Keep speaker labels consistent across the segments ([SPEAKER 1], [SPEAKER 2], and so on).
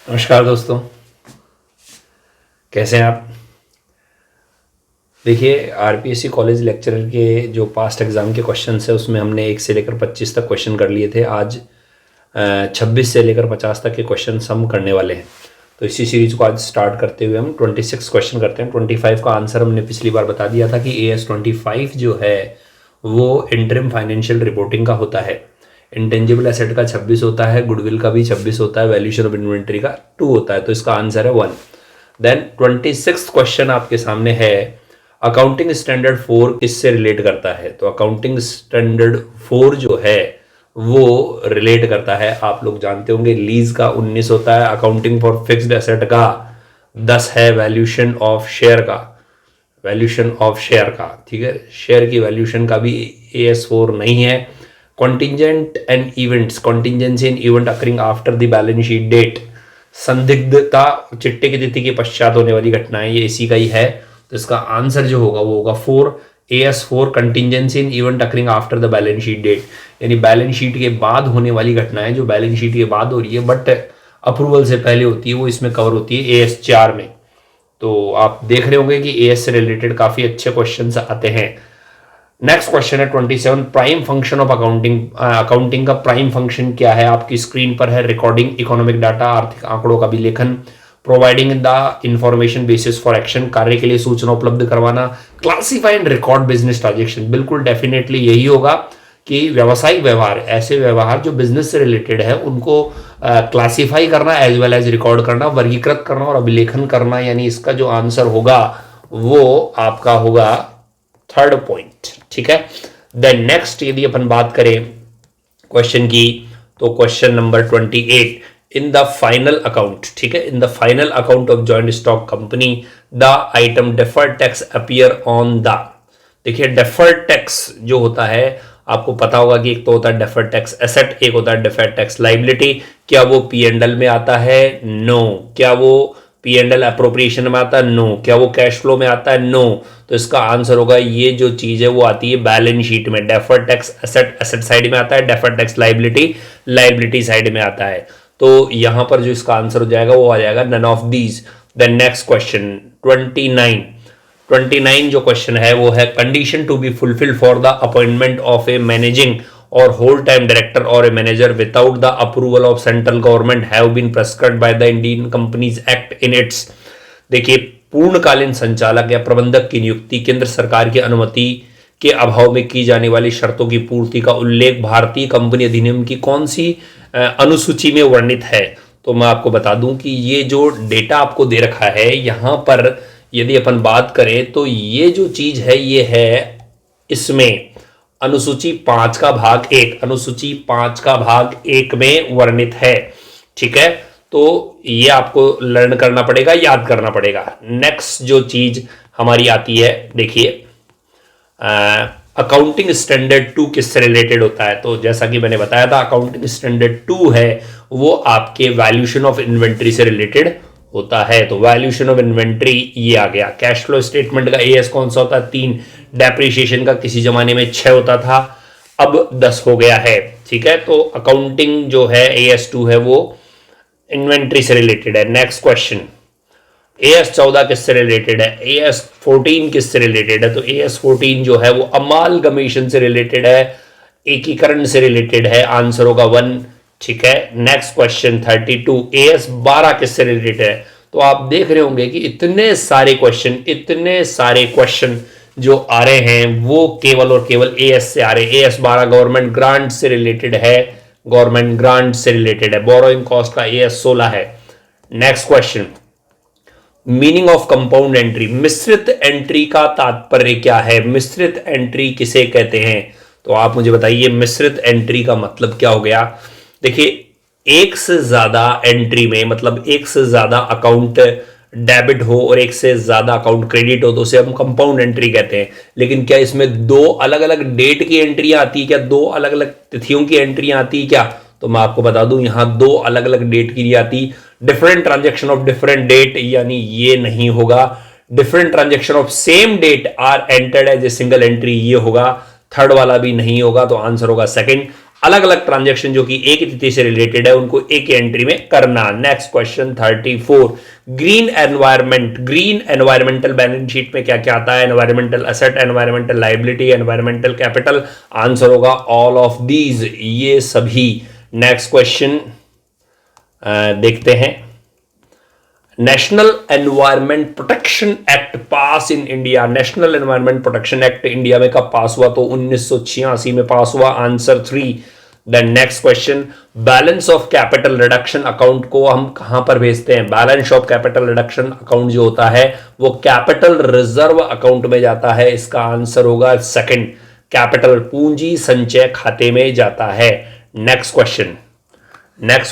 [SPEAKER 1] नमस्कार दोस्तों, कैसे हैं आप। देखिए, आरपीएससी कॉलेज लेक्चरर के जो पास्ट एग्ज़ाम के क्वेश्चन है उसमें हमने 1 से लेकर 25 तक क्वेश्चन कर लिए थे। आज 26 से लेकर 50 तक के क्वेश्चन हम करने वाले हैं। तो इसी सीरीज को आज स्टार्ट करते हुए हम 26 क्वेश्चन करते हैं। 25 का आंसर हमने पिछली बार बता दिया था कि AS25 जो है वो इंटरिम फाइनेंशियल रिपोर्टिंग का होता है। इंटेंजिबल एसेट का 26 होता है, गुडविल का भी 26 होता है, वैल्यूएशन ऑफ इन्वेंट्री का 2 होता है। तो इसका आंसर है 1। देन 26 क्वेश्चन आपके सामने है, अकाउंटिंग स्टैंडर्ड 4 किससे रिलेट करता है। तो अकाउंटिंग स्टैंडर्ड 4 जो है वो रिलेट करता है, आप लोग जानते होंगे, लीज का 19 होता है, अकाउंटिंग फॉर फिक्स्ड एसेट का 10 है, वैल्यूएशन ऑफ शेयर का ठीक है, शेयर की वैल्यूएशन का भी AS4 नहीं है। Contingent and events, contingency and event occurring after the balance sheet date, संदिग्धता चिट्टे की तिथि के पश्चात होने वाली घटनाएं, ये इसी का ही है। तो इसका आंसर जो होगा वो होगा 4, AS4, contingency in event occurring after the balance sheet date, यानी बैलेंस शीट के बाद होने वाली घटनाएं जो बैलेंस शीट के बाद हो रही है बट अप्रूवल से पहले होती है, वो इसमें कवर होती है AS4 में। तो आप देख रहे होंगे कि AS से रिलेटेड काफी अच्छे क्वेश्चंस आते हैं। नेक्स्ट क्वेश्चन है 27, प्राइम फंक्शन ऑफ अकाउंटिंग का प्राइम फंक्शन क्या है। आपकी स्क्रीन पर है, रिकॉर्डिंग इकोनॉमिक डाटा, आर्थिक आंकड़ों का विलेखन, providing the information basis for action, कार्य के लिए सूचना उपलब्ध करवाना, classify and record business transaction. बिल्कुल डेफिनेटली यही होगा कि व्यवसायिक व्यवहार, ऐसे व्यवहार जो बिजनेस से रिलेटेड है उनको क्लासीफाई करना एज वेल एज रिकॉर्ड करना, वर्गीकृत करना और अभिलेखन करना, यानी इसका जो आंसर होगा वो आपका होगा 3rd पॉइंट। ठीक है, देन नेक्स्ट यदि अपन बात करें क्वेश्चन की, तो question number 28, in the final account, ठीक है, in the final account of joint stock company the item deferred tax appear on the. देखिए, डेफर्ड टैक्स जो होता है आपको पता होगा कि एक तो होता है डेफर्ड टैक्स एसेट, एक होता है डेफर्ड टैक्स लाइबिलिटी। क्या वो P&L में आता है? नो। क्या वो P&L अप्रोप्रिएशन में आता है? नो। क्या वो कैश फ्लो में आता है? नो। तो इसका आंसर होगा ये जो चीज है वो आती है बैलेंस शीट में। डेफर्ड टैक्स एसेट साइड में आता है, डेफर्ड टैक्स लाइबिलिटी साइड में आता है। तो यहां पर जो इसका आंसर हो जाएगा वो आ जाएगा none of these. Then next question 29 जो क्वेश्चन है वो है, condition to be fulfilled for the appointment of a managing और होल टाइम डायरेक्टर और a manager without the approval of central government have been prescribed by the Indian companies act in its. देखिए, पूर्णकालीन संचालक या प्रबंधक की नियुक्ति केंद्र सरकार की अनुमति के अभाव में की जाने वाली शर्तों की पूर्ति का उल्लेख भारतीय कंपनी अधिनियम की कौन सी अनुसूची में वर्णित है। तो मैं आपको बता दूं कि ये जो डेटा आपको दे रखा है यहां पर यदि अपन बात करें तो ये जो चीज है ये है इसमें अनुसूची 5 का भाग 1, अनुसूची 5 का भाग 1 में वर्णित है। ठीक है, तो ये आपको लर्न करना पड़ेगा, याद करना पड़ेगा। नेक्स्ट जो चीज हमारी आती है, देखिए, अकाउंटिंग स्टैंडर्ड 2 किससे रिलेटेड होता है। तो जैसा कि मैंने बताया था, अकाउंटिंग स्टैंडर्ड 2 है वो आपके वैल्यूएशन ऑफ इन्वेंट्री से रिलेटेड होता है। तो वैल्यूएशन ऑफ इन्वेंट्री ये आ गया। कैश फ्लो स्टेटमेंट का AS कौन सा होता है? 3। डेप्रिसिएशन का किसी जमाने में 6 होता था, अब 10 हो गया है। ठीक है, तो अकाउंटिंग जो है AS2 है वो इन्वेंट्री से रिलेटेड है। नेक्स्ट क्वेश्चन, AS14 किससे रिलेटेड है? AS14 किससे रिलेटेड है? तो AS14 जो है वो अमालगमेशन से रिलेटेड है, एकीकरण से रिलेटेड है। आंसर होगा 1। ठीक है, नेक्स्ट क्वेश्चन 32, AS12 किससे रिलेटेड है? तो आप देख रहे होंगे कि इतने सारे क्वेश्चन जो आ रहे हैं वो केवल और केवल AS से आ रहे हैं। AS12 गवर्नमेंट ग्रांट से रिलेटेड है, बोरोइंग कॉस्ट का AS16 है। Next question, meaning of compound entry, मिश्रित एंट्री का तात्पर्य क्या है? मिश्रित एंट्री किसे कहते हैं? तो आप मुझे बताइए, मिश्रित एंट्री का मतलब क्या हो गया? देखिए, एक से ज्यादा एंट्री में, मतलब एक से ज्यादा अकाउंट डेबिट हो और एक से ज्यादा अकाउंट क्रेडिट हो तो उसे हम कंपाउंड एंट्री कहते हैं। लेकिन क्या इसमें 2 अलग अलग डेट की एंट्रियां आती है क्या? 2 अलग अलग तिथियों की एंट्रियां आती है क्या? तो मैं आपको बता दूं, यहां 2 अलग अलग डेट की नहीं आती। Different transaction of different date, यानी ये नहीं होगा। Different transaction of same date are entered as a single entry, ये होगा। थर्ड वाला भी नहीं होगा, तो आंसर होगा 2nd। अलग अलग ट्रांजैक्शन जो कि एक ही तिथि से रिलेटेड है उनको एक ही एंट्री में करना। Next question 34, green environment, green environmental balance sheet में क्या क्या आता है? Environmental asset, environmental liability, environmental capital. Answer होगा ऑल ऑफ दीज, ये सभी। नेक्स्ट क्वेश्चन देखते हैं। National environment protection act pass in India, national environment protection act India में कब पास हुआ? तो 1986 में पास हुआ। Answer 3। Then next question, balance of capital reduction account को हम कहां पर भेजते हैं? Balance of capital reduction account जो होता है वो कैपिटल रिजर्व अकाउंट में जाता है। इसका आंसर होगा सेकंड, कैपिटल पूंजी संचय खाते में जाता है। नेक्स्ट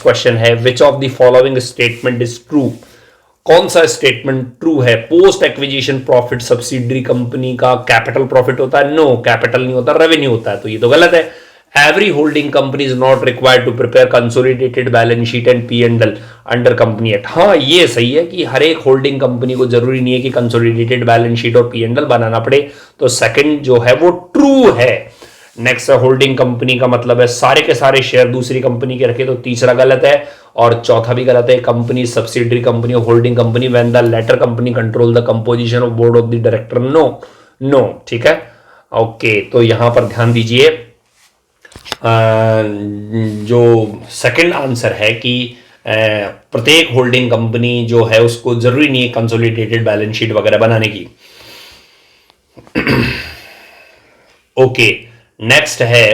[SPEAKER 1] क्वेश्चन है, which of the following statement is true? कौन सा स्टेटमेंट ट्रू है? Post acquisition profit subsidiary company का कैपिटल प्रॉफिट होता है? नो, कैपिटल नहीं होता, रेवेन्यू होता है, तो ये तो गलत है। Every holding company is not required to prepare consolidated balance sheet and P&L under company act. हाँ, ये सही है कि हर एक होल्डिंग कंपनी को जरूरी नहीं है कि कंसोलिडेटेड बैलेंस शीट और P&L बनाना पड़े, तो सेकंड जो है वो ट्रू है। नेक्स्ट, होल्डिंग कंपनी का मतलब है सारे के सारे शेयर दूसरी कंपनी के रखे, तो तीसरा गलत है। और चौथा भी गलत है, कंपनी सब्सिडरी कंपनी और holding company when the latter company control the composition of board of the director. No, ठीक है, ओके। तो यहां पर ध्यान दीजिए, जो सेकंड आंसर है कि प्रत्येक होल्डिंग कंपनी जो है उसको जरूरी नहीं है कंसोलिडेटेड बैलेंस शीट वगैरह बनाने की। ओके, नेक्स्ट है,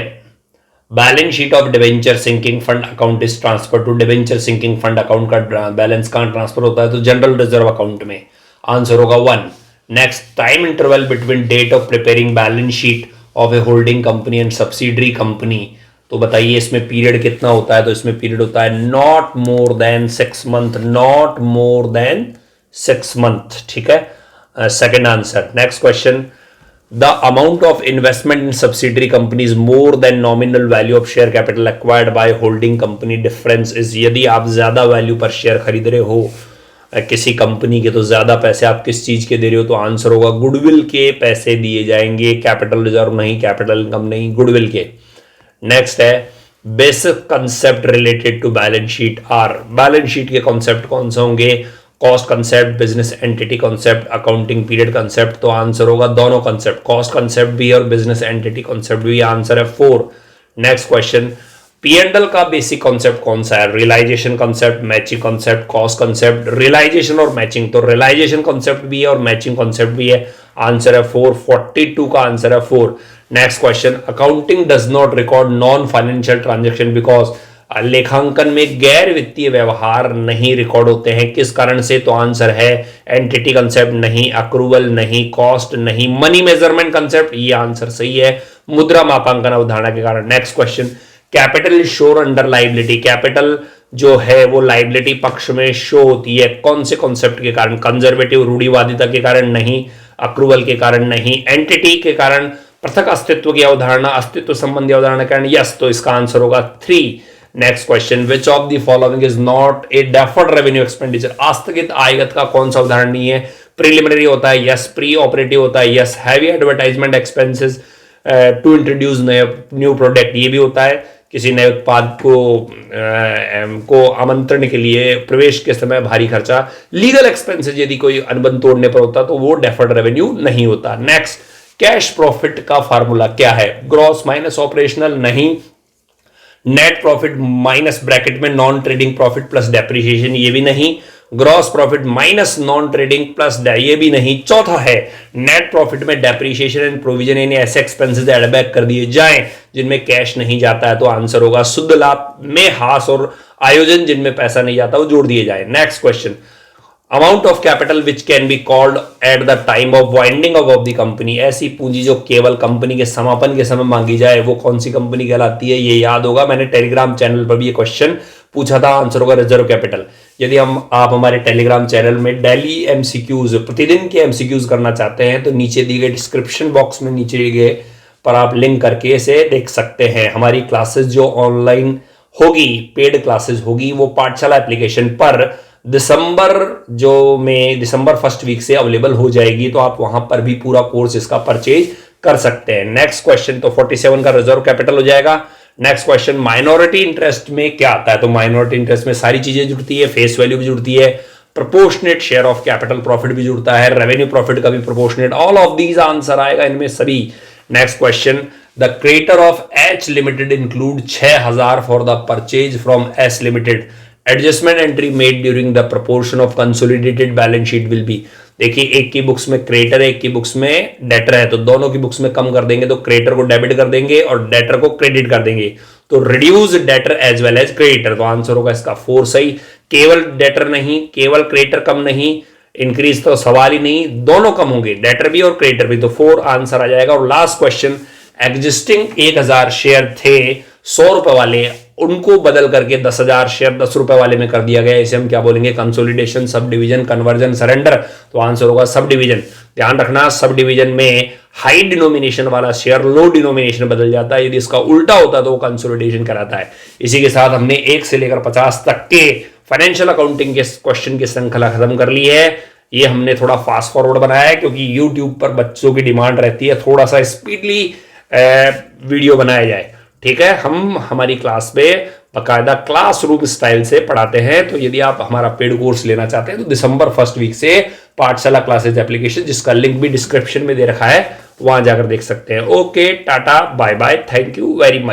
[SPEAKER 1] balance sheet of debenture sinking fund account is transfer to, debenture sinking fund account का बैलेंस कहां ट्रांसफर होता है? तो जनरल रिजर्व अकाउंट में। आंसर होगा 1। Next, time interval between date of preparing balance sheet of a holding company and subsidiary company, तो बताइए इसमें पीरियड कितना होता है? तो इसमें पीरियड होता है not more than 6 month, not more than 6 month, ठीक है, second answer. Next question, the amount of investment in subsidiary company is more than nominal value of share capital acquired by holding company, difference is, यदि आप ज्यादा value पर share खरीद रहे हो किसी कंपनी के, तो ज्यादा पैसे आप किस चीज के दे रहे हो? तो आंसर होगा गुडविल के पैसे दिए जाएंगे, कैपिटल रिजर्व नहीं, कैपिटल इनकम नहीं, गुडविल के। नेक्स्ट है, basic concept related to balance sheet are, balance sheet के कॉन्सेप्ट कौन से होंगे? Cost concept, business entity concept, accounting period concept. तो आंसर होगा दोनों कॉन्सेप्ट, कॉस्ट कॉन्सेप्ट भी और बिजनेस एंटिटी कॉन्सेप्ट भी। आंसर है 4। नेक्स्ट क्वेश्चन, P&L का बेसिक कॉन्सेप्ट कौन सा है? Realisation concept, matching concept, cost concept, realisation और मैचिंग। तो रियलाइजेशन कॉन्सेप्ट भी है और मैचिंग कॉन्सेप्ट भी है। आंसर है 4, 42 का आंसर है 4। Next question, accounting does not record non financial transaction because, लेखांकन में गैर वित्तीय व्यवहार नहीं रिकॉर्ड होते हैं, किस कारण से? तो आंसर है एंटिटी कंसेप्ट नहीं, अक्रूवल नहीं, कॉस्ट नहीं, मनी मेजरमेंट कंसेप्ट, ये आंसर सही है, मुद्रा मापांकन अवधारणा के कारण। नेक्स्ट क्वेश्चन, कैपिटल इज शोर अंडर लाइबिलिटी, कैपिटल जो है वो लाइबिलिटी पक्ष में शो होती है, कौन से कॉन्सेप्ट के कारण? कंजर्वेटिव रूढ़िवादिता के कारण नहीं, अक्रूवल के कारण नहीं, एंटिटी के कारण, पृथक अस्तित्व की अवधारणा, अस्तित्व संबंधी अवधारणा के कारण, यस, तो इसका आंसर होगा 3। Next question, which of the following is not a deferred revenue expenditure, आस्थगित आयगत का कौन सा उदाहरण नहीं है? प्रिलिमिनरी होता है, यस, प्री ऑपरेटिव होता है, yes, heavy advertisement expenses to introduce new product, ये भी होता है, किसी नए उत्पाद को आमंत्रण के लिए प्रवेश के समय भारी खर्चा, लीगल एक्सपेंसेस यदि कोई अनुबंध तोड़ने पर होता तो वो डेफर्ड रेवेन्यू नहीं होता। नेक्स्ट, कैश प्रॉफिट का फार्मूला क्या है? ग्रॉस माइनस ऑपरेशनल नहीं, नेट प्रॉफिट माइनस ब्रैकेट में non trading profit plus depreciation, ये भी नहीं, gross profit minus non trading plus ये भी नहीं। चौथा है, नेट प्रॉफिट में डेप्रिसिएशन एंड प्रोविजन यानी ऐसे एक्सपेंसेस एड बैक कर दिए जाएं जिनमें कैश नहीं जाता है, तो आंसर होगा शुद्ध लाभ में हास और आयोजन जिनमें पैसा नहीं जाता वो जोड़ दिए जाए। Next question, amount of capital which can be called at the time of winding up of the company, ऐसी पूंजी जो केवल कंपनी के समापन के समय मांगी जाए वो कौन सी कंपनी कहलाती है? ये याद होगा, मैंने टेलीग्राम चैनल पर भी ये क्वेश्चन पूछा था, आंसर होगा रिजर्व कैपिटल। यदि आप हमारे टेलीग्राम चैनल में डेली एमसीक्यूज, प्रतिदिन के एमसीक्यूज करना चाहते हैं तो नीचे दिए गए डिस्क्रिप्शन बॉक्स में नीचे दिए गए पर आप लिंक करके इसे देख सकते हैं। हमारी क्लासेस जो ऑनलाइन होगी, पेड क्लासेस होगी, वो पाठशाला एप्लीकेशन पर दिसंबर फर्स्ट वीक से अवेलेबल हो जाएगी, तो आप वहां पर भी पूरा कोर्स इसका परचेज कर सकते हैं। नेक्स्ट क्वेश्चन, तो 47 का रिजर्व कैपिटल हो जाएगा। नेक्स्ट क्वेश्चन, माइनॉरिटी इंटरेस्ट में क्या आता है? तो माइनॉरिटी इंटरेस्ट में सारी चीजें जुड़ती है, फेस वैल्यू भी जुड़ती है, proportionate share of capital profit भी जुड़ता है, रेवेन्यू प्रॉफिट का भी proportionate, all of these answer आएगा इनमें सभी। Next question, the creditor of H limited include 6000 for the purchase from S limited, adjustment entry made during the proportion of consolidated balance sheet will be. देखिए, एक की books में creditor है, एक की बुक्स में डेटर है, तो दोनों की बुक्स में कम कर देंगे, तो क्रेडिटर को डेबिट कर देंगे और डेटर को क्रेडिट कर देंगे, तो reduce debtor as well as creditor. तो आंसर होगा इसका 4 सही। केवल डेटर नहीं, केवल क्रेडिटर कम नहीं, इंक्रीज तो सवाल ही नहीं, दोनों कम होंगे, डेटर भी और क्रेडिटर भी, तो 4 आंसर आ जाएगा। और लास्ट क्वेश्चन, एग्जिस्टिंग 1000 शेयर थे 100 रुपए वाले, उनको बदल करके 10,000 शेयर 10 रुपए वाले में कर दिया गया, इसे हम क्या बोलेंगे? Consolidation, sub division, conversion, surrender. तो आंसर होगा सब डिवीजन। ध्यान रखना, सब डिवीजन में हाई डिनोमिनेशन वाला शेयर लो डिनोमिनेशन बदल जाता है, यदि इसका उल्टा होता तो वो कंसोलिडेशन कराता है। इसी के साथ हमने 1 से लेकर 50 तक के फाइनेंशियल अकाउंटिंग के क्वेश्चन की श्रृंखला खत्म कर ली है। ये हमने थोड़ा फास्ट फॉरवर्ड बनाया है क्योंकि यूट्यूब पर बच्चों की डिमांड रहती है थोड़ा सा स्पीडली वीडियो बनाया जाए, ठीक है। हम हमारी क्लास में बाकायदा क्लासरूम स्टाइल से पढ़ाते हैं, तो यदि आप हमारा पेड कोर्स लेना चाहते हैं तो दिसंबर 1 वीक से पाठशाला क्लासेज एप्लीकेशन, जिसका लिंक भी डिस्क्रिप्शन में दे रखा है, वहां जाकर देख सकते हैं। Okay, tata, bye bye, thank you very much.